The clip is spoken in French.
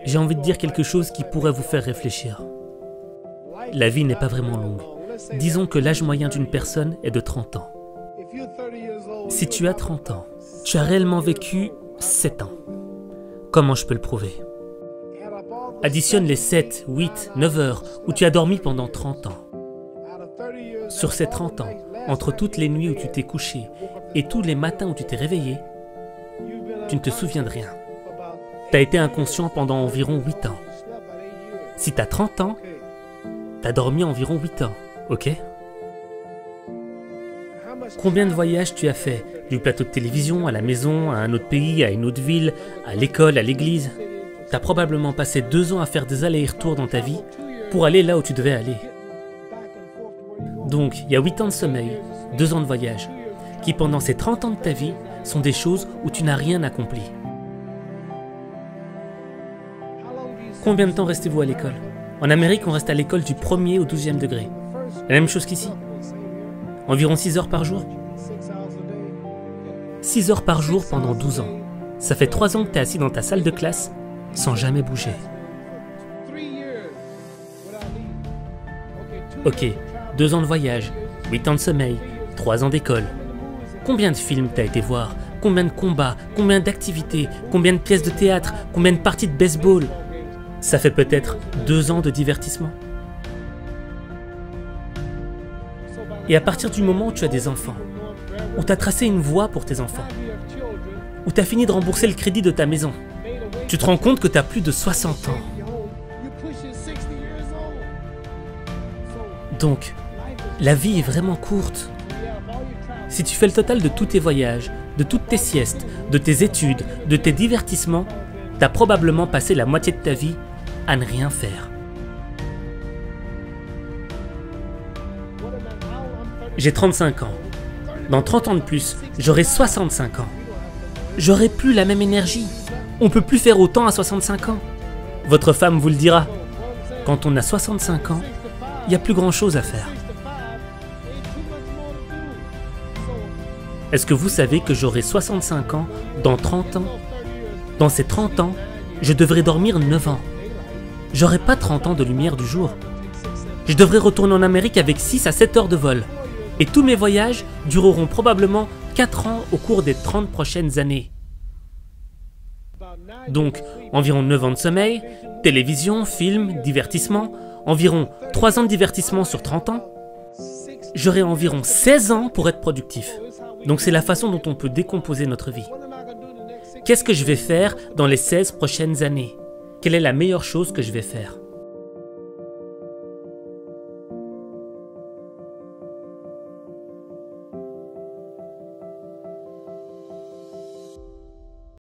J'ai envie de dire quelque chose qui pourrait vous faire réfléchir. La vie n'est pas vraiment longue. Disons que l'âge moyen d'une personne est de 30 ans. Si tu as 30 ans, tu as réellement vécu 7 ans. Comment je peux le prouver? Additionne les 7, 8, 9 heures où tu as dormi pendant 30 ans. Sur ces 30 ans, entre toutes les nuits où tu t'es couché et tous les matins où tu t'es réveillé, tu ne te souviens de rien. Tu as été inconscient pendant environ 8 ans. Si tu as 30 ans, tu as dormi environ 8 ans, ok? Combien de voyages tu as fait? Du plateau de télévision, à la maison, à un autre pays, à une autre ville, à l'école, à l'église. Tu as probablement passé 2 ans à faire des allers-retours dans ta vie pour aller là où tu devais aller. Donc, il y a 8 ans de sommeil, 2 ans de voyage, qui pendant ces 30 ans de ta vie sont des choses où tu n'as rien accompli. Combien de temps restez-vous à l'école? En Amérique, on reste à l'école du 1er au 12e degré. La même chose qu'ici. Environ 6 heures par jour. 6 heures par jour pendant 12 ans. Ça fait 3 ans que tu es assis dans ta salle de classe sans jamais bouger. Ok, 2 ans de voyage, 8 ans de sommeil, 3 ans d'école. Combien de films t'as été voir? Combien de combats? Combien d'activités? Combien de pièces de théâtre? Combien de parties de baseball? Ça fait peut-être 2 ans de divertissement. Et à partir du moment où tu as des enfants, où tu as tracé une voie pour tes enfants, où tu as fini de rembourser le crédit de ta maison, tu te rends compte que tu as plus de 60 ans. Donc, la vie est vraiment courte. Si tu fais le total de tous tes voyages, de toutes tes siestes, de tes études, de tes divertissements, tu as probablement passé la moitié de ta vie à ne rien faire. J'ai 35 ans. Dans 30 ans de plus, j'aurai 65 ans. J'aurai plus la même énergie. On peut plus faire autant à 65 ans. Votre femme vous le dira. Quand on a 65 ans, il n'y a plus grand chose à faire. Est-ce que vous savez que j'aurai 65 ans dans 30 ans? Dans ces 30 ans, je devrais dormir 9 ans. J'aurai pas 30 ans de lumière du jour. Je devrais retourner en Amérique avec 6 à 7 heures de vol. Et tous mes voyages dureront probablement 4 ans au cours des 30 prochaines années. Donc, environ 9 ans de sommeil, télévision, films, divertissement, environ 3 ans de divertissement sur 30 ans. J'aurai environ 16 ans pour être productif. Donc c'est la façon dont on peut décomposer notre vie. Qu'est-ce que je vais faire dans les 16 prochaines années? Quelle est la meilleure chose que je vais faire?